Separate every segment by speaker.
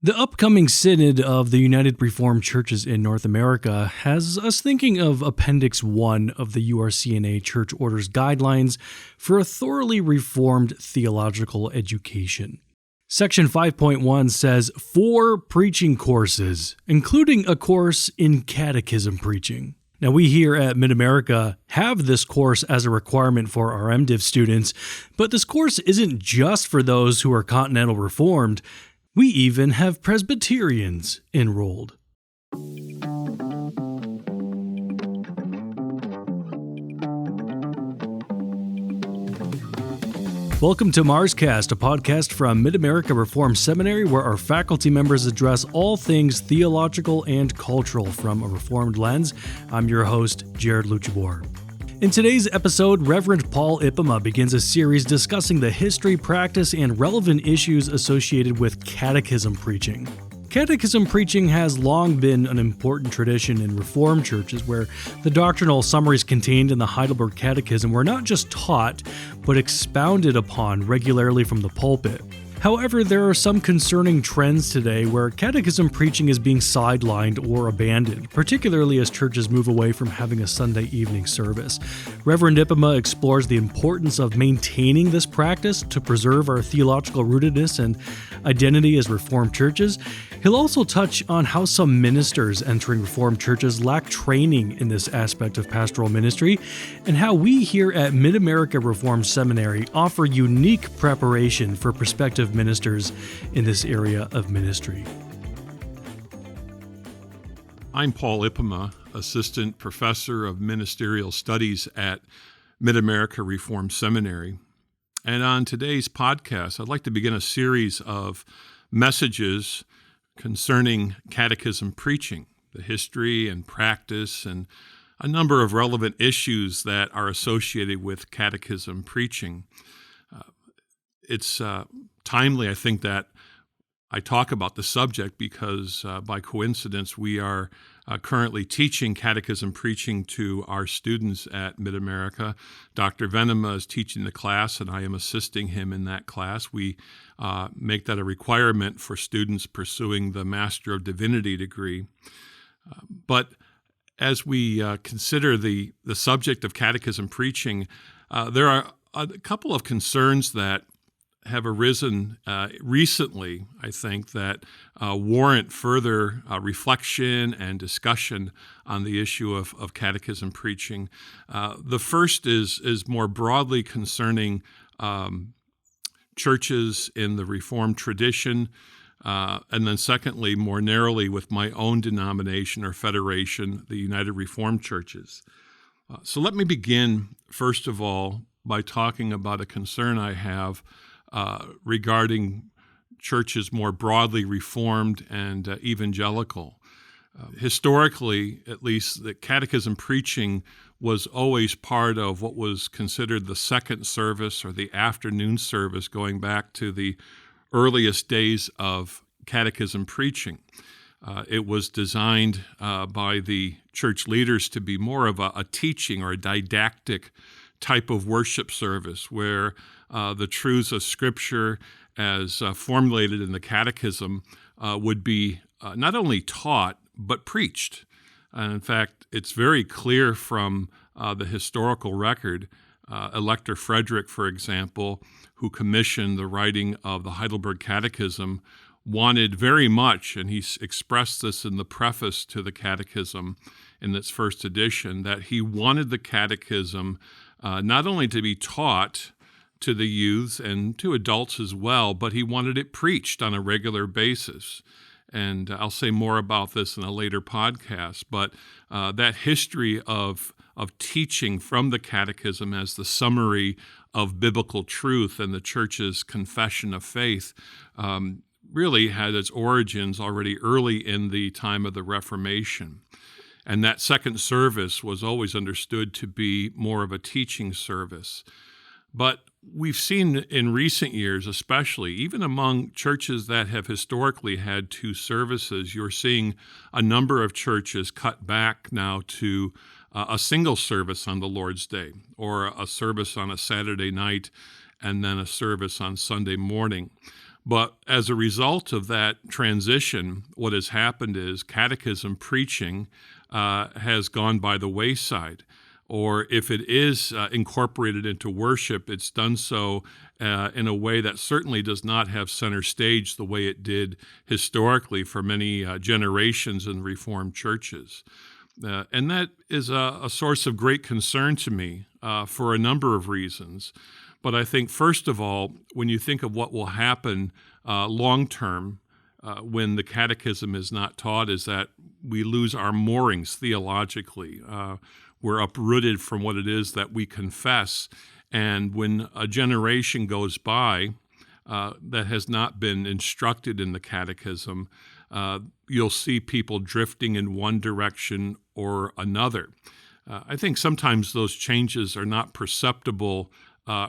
Speaker 1: The upcoming Synod of the United Reformed Churches in North America has us thinking of Appendix 1 of the URCNA Church Orders Guidelines for a thoroughly reformed theological education. Section 5.1 says 4 preaching courses, including a course in catechism preaching. Now, we here at Mid-America have this course as a requirement for our MDiv students, but this course isn't just for those who are Continental Reformed. We even have Presbyterians enrolled. Welcome to MarsCast, a podcast from Mid-America Reformed Seminary, where our faculty members address all things theological and cultural from a Reformed lens. I'm your host, Jared Luchabor. In today's episode, Reverend Paul Ipema begins a series discussing the history, practice, and relevant issues associated with catechism preaching. Catechism preaching has long been an important tradition in Reformed churches where the doctrinal summaries contained in the Heidelberg Catechism were not just taught, but expounded upon regularly from the pulpit. However, there are some concerning trends today where catechism preaching is being sidelined or abandoned, particularly as churches move away from having a Sunday evening service. Reverend Ipema explores the importance of maintaining this practice to preserve our theological rootedness and identity as Reformed churches. He'll also touch on how some ministers entering Reformed churches lack training in this aspect of pastoral ministry, and how we here at Mid-America Reformed Seminary offer unique preparation for prospective ministers in this area of ministry.
Speaker 2: I'm Paul Ipema, Assistant Professor of Ministerial Studies at Mid-America Reformed Seminary. And on today's podcast, I'd like to begin a series of messages concerning catechism preaching, the history and practice, and a number of relevant issues that are associated with catechism preaching. It's timely, I think, that I talk about the subject because by coincidence we are currently teaching catechism preaching to our students at Mid-America. Dr. Venema is teaching the class and I am assisting him in that class. We make that a requirement for students pursuing the Master of Divinity degree. But as we consider the subject of catechism preaching, there are a couple of concerns that have arisen recently, I think, that warrant further reflection and discussion on the issue of catechism preaching. The first is more broadly concerning churches in the Reformed tradition, and then secondly, more narrowly with my own denomination or federation, the United Reformed Churches. So let me begin, first of all, by talking about a concern I have regarding churches more broadly Reformed and evangelical. Historically, at least, the catechism preaching was always part of what was considered the second service or the afternoon service, going back to the earliest days of catechism preaching. It was designed by the church leaders to be more of a teaching or a didactic type of worship service where the truths of Scripture as formulated in the catechism would be not only taught, but preached. And in fact, it's very clear from the historical record. Elector Frederick, for example, who commissioned the writing of the Heidelberg Catechism, wanted very much, and he expressed this in the preface to the Catechism in its first edition, that he wanted the Catechism not only to be taught to the youths and to adults as well, but he wanted it preached on a regular basis. And I'll say more about this in a later podcast, but that history of teaching from the Catechism as the summary of biblical truth and the Church's confession of faith really had its origins already early in the time of the Reformation. And that second service was always understood to be more of a teaching service. But we've seen in recent years, especially, even among churches that have historically had 2 services, you're seeing a number of churches cut back now to a single service on the Lord's Day, or a service on a Saturday night, and then a service on Sunday morning. But as a result of that transition, what has happened is catechism preaching has gone by the wayside. Or if it is incorporated into worship, it's done so in a way that certainly does not have center stage the way it did historically for many generations in Reformed churches. And that is a source of great concern to me for a number of reasons. But I think, first of all, when you think of what will happen long term when the catechism is not taught, is that we lose our moorings theologically. We're uprooted from what it is that we confess. And when a generation goes by that has not been instructed in the catechism, you'll see people drifting in one direction or another. I think sometimes those changes are not perceptible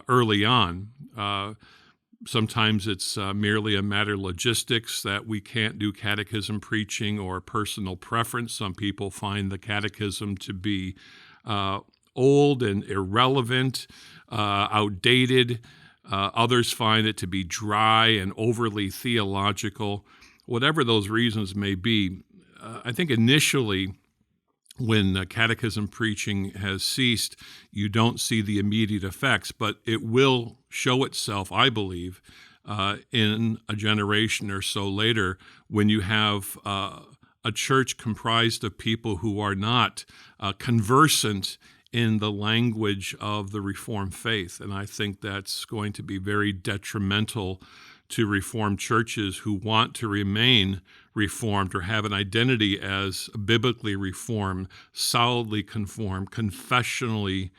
Speaker 2: early on. Sometimes it's merely a matter of logistics that we can't do catechism preaching or personal preference. Some people find the catechism to be old and irrelevant, outdated. Others find it to be dry and overly theological. Whatever those reasons may be, I think initially when catechism preaching has ceased, you don't see the immediate effects, but it will show itself, I believe, in a generation or so later when you have a church comprised of people who are not conversant in the language of the Reformed faith. And I think that's going to be very detrimental to Reformed churches who want to remain Reformed or have an identity as biblically Reformed, solidly conformed, confessionally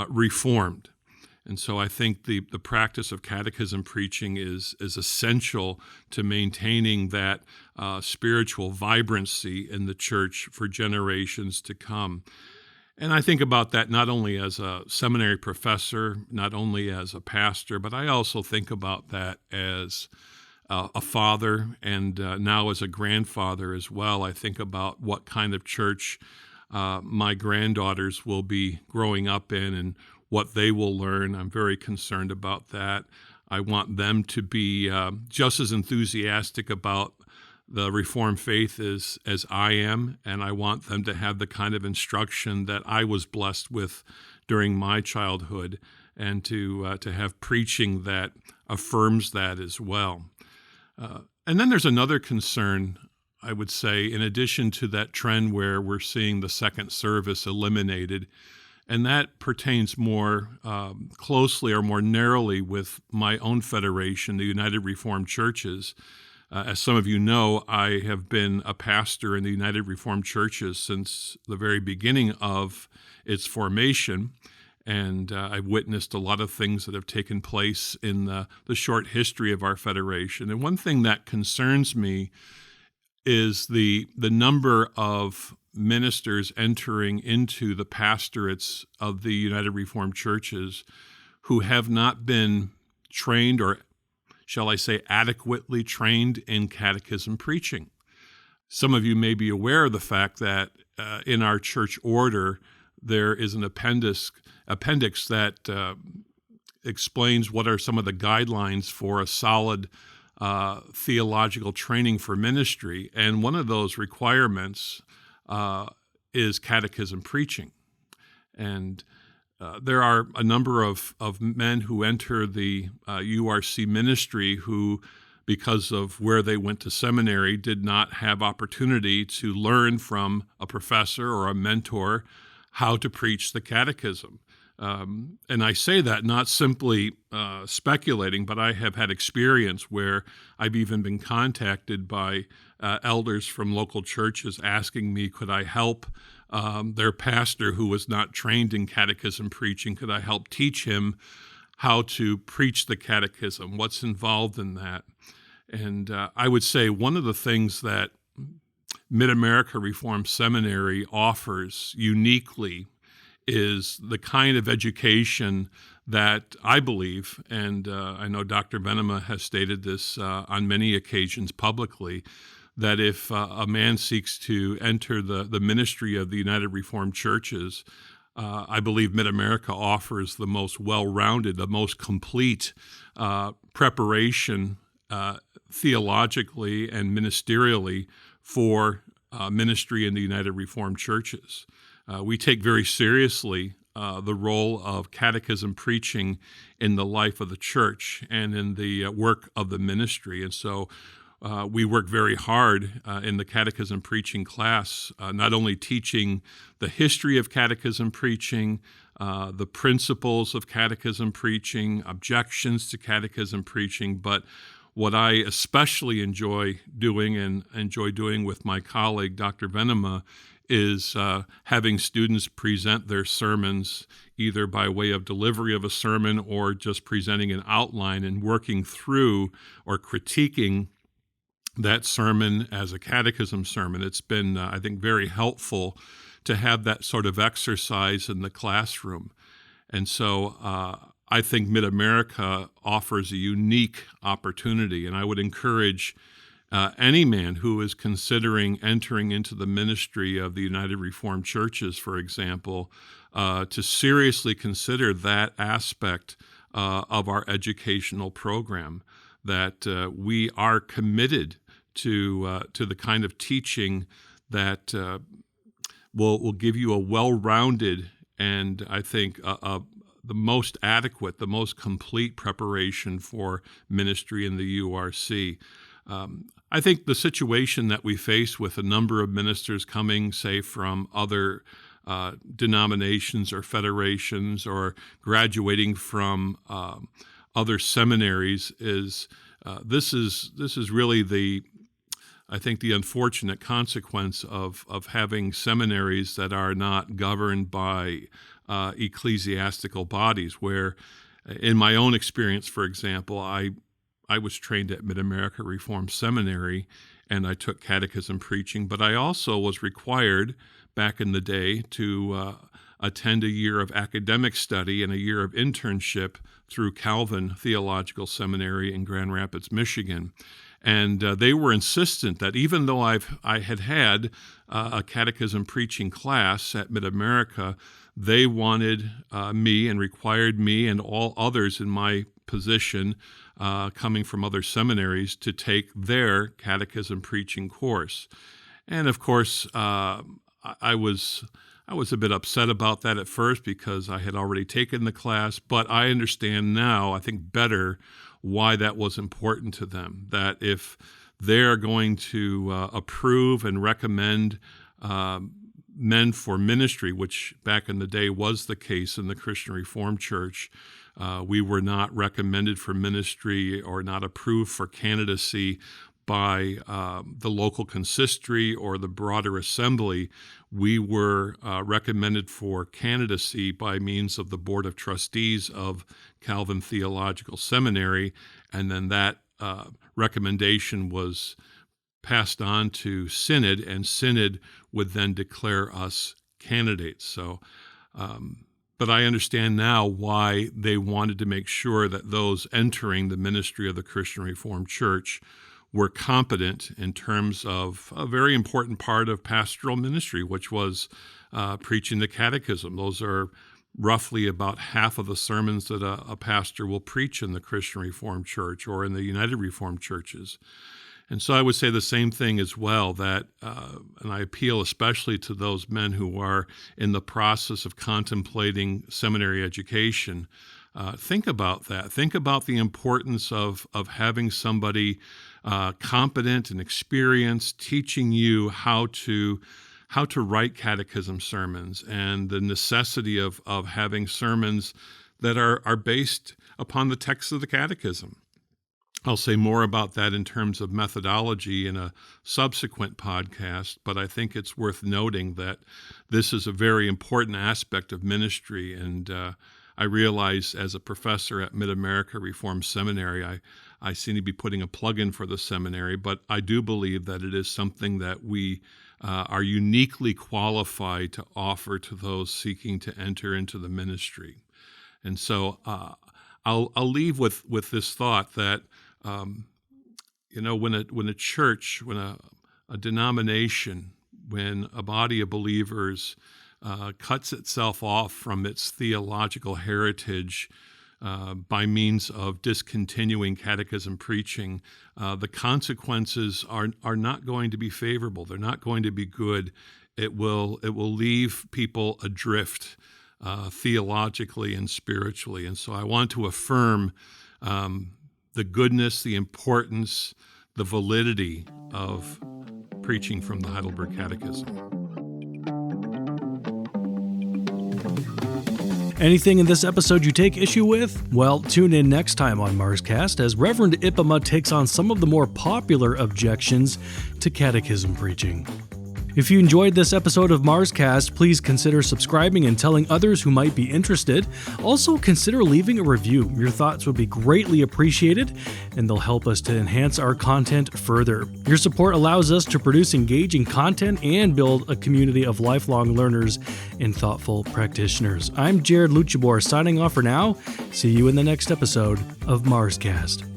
Speaker 2: Reformed. And so I think the practice of catechism preaching is essential to maintaining that spiritual vibrancy in the church for generations to come. And I think about that not only as a seminary professor, not only as a pastor, but I also think about that as a father and now as a grandfather as well. I think about what kind of church my granddaughters will be growing up in and what they will learn. I'm very concerned about that. I want them to be just as enthusiastic about the Reformed faith as I am, and I want them to have the kind of instruction that I was blessed with during my childhood, and to have preaching that affirms that as well. And then there's another concern, I would say, in addition to that trend where we're seeing the second service eliminated, and that pertains more closely or more narrowly with my own federation, the United Reformed Churches. As some of you know, I have been a pastor in the United Reformed Churches since the very beginning of its formation, and I've witnessed a lot of things that have taken place in the short history of our federation. And one thing that concerns me is the number of ministers entering into the pastorates of the United Reformed Churches who have not been trained, or shall I say adequately trained, in catechism preaching. Some of you may be aware of the fact that in our church order there is an appendix that explains what are some of the guidelines for a solid theological training for ministry, and one of those requirements is catechism preaching. And there are a number of men who enter the URC ministry who, because of where they went to seminary, did not have opportunity to learn from a professor or a mentor how to preach the catechism. And I say that not simply speculating, but I have had experience where I've even been contacted by elders from local churches asking me, could I help their pastor who was not trained in catechism preaching, could I help teach him how to preach the catechism, what's involved in that? And I would say one of the things that Mid-America Reformed Seminary offers uniquely is the kind of education that I believe, and I know Dr. Venema has stated this on many occasions publicly, that if a man seeks to enter the ministry of the United Reformed Churches, I believe Mid-America offers the most well-rounded, the most complete preparation theologically and ministerially for ministry in the United Reformed Churches. We take very seriously the role of catechism preaching in the life of the church and in the work of the ministry. And so we work very hard in the catechism preaching class, not only teaching the history of catechism preaching, the principles of catechism preaching, objections to catechism preaching, but what I especially enjoy doing with my colleague, Dr. Venema, is having students present their sermons either by way of delivery of a sermon or just presenting an outline and working through or critiquing that sermon as a catechism sermon. It's been, I think, very helpful to have that sort of exercise in the classroom. And so I think Mid-America offers a unique opportunity, and I would encourage any man who is considering entering into the ministry of the United Reformed Churches, for example, to seriously consider that aspect of our educational program, that we are committed to the kind of teaching that will give you a well-rounded and, I think, the most adequate, the most complete preparation for ministry in the URC. I think the situation that we face with a number of ministers coming, say, from other denominations or federations or graduating from other seminaries is this is really I think the unfortunate consequence of having seminaries that are not governed by ecclesiastical bodies, where in my own experience, for example, I was trained at Mid-America Reformed Seminary and I took catechism preaching, but I also was required back in the day to attend a year of academic study and a year of internship through Calvin Theological Seminary in Grand Rapids, Michigan. And they were insistent that even though I had a catechism preaching class at Mid-America, they wanted me and required me and all others in my position coming from other seminaries to take their catechism preaching course. And of course, I was a bit upset about that at first because I had already taken the class, but I understand now, I think better, why that was important to them, that if they're going to approve and recommend men for ministry, which back in the day was the case in the Christian Reformed Church, we were not recommended for ministry or not approved for candidacy by the local consistory or the broader assembly. We were recommended for candidacy by means of the Board of Trustees of Calvin Theological Seminary, and then that recommendation was passed on to Synod, and Synod would then declare us candidates. So, but I understand now why they wanted to make sure that those entering the ministry of the Christian Reformed Church were competent in terms of a very important part of pastoral ministry, which was preaching the catechism. Those are roughly about half of the sermons that a pastor will preach in the Christian Reformed Church or in the United Reformed Churches. And so I would say the same thing as well, that, and I appeal especially to those men who are in the process of contemplating seminary education. Think about that. Think about the importance of having somebody competent and experienced teaching you how to write catechism sermons, and the necessity of having sermons that are based upon the text of the catechism. I'll say more about that in terms of methodology in a subsequent podcast, but I think it's worth noting that this is a very important aspect of ministry, and I realize as a professor at Mid-America Reformed Seminary, I seem to be putting a plug in for the seminary, but I do believe that it is something that we are uniquely qualified to offer to those seeking to enter into the ministry. And so I'll leave with this thought that when a church, when a denomination, when a body of believers cuts itself off from its theological heritage by means of discontinuing catechism preaching, the consequences are not going to be favorable. They're not going to be good. It will leave people adrift theologically and spiritually. And so I want to affirm the goodness, the importance, the validity of preaching from the Heidelberg Catechism.
Speaker 1: Anything in this episode you take issue with? Well, tune in next time on MarsCast as Reverend Ipema takes on some of the more popular objections to catechism preaching. If you enjoyed this episode of MarsCast, please consider subscribing and telling others who might be interested. Also, consider leaving a review. Your thoughts would be greatly appreciated, and they'll help us to enhance our content further. Your support allows us to produce engaging content and build a community of lifelong learners and thoughtful practitioners. I'm Jared Luchabor, signing off for now. See you in the next episode of MarsCast.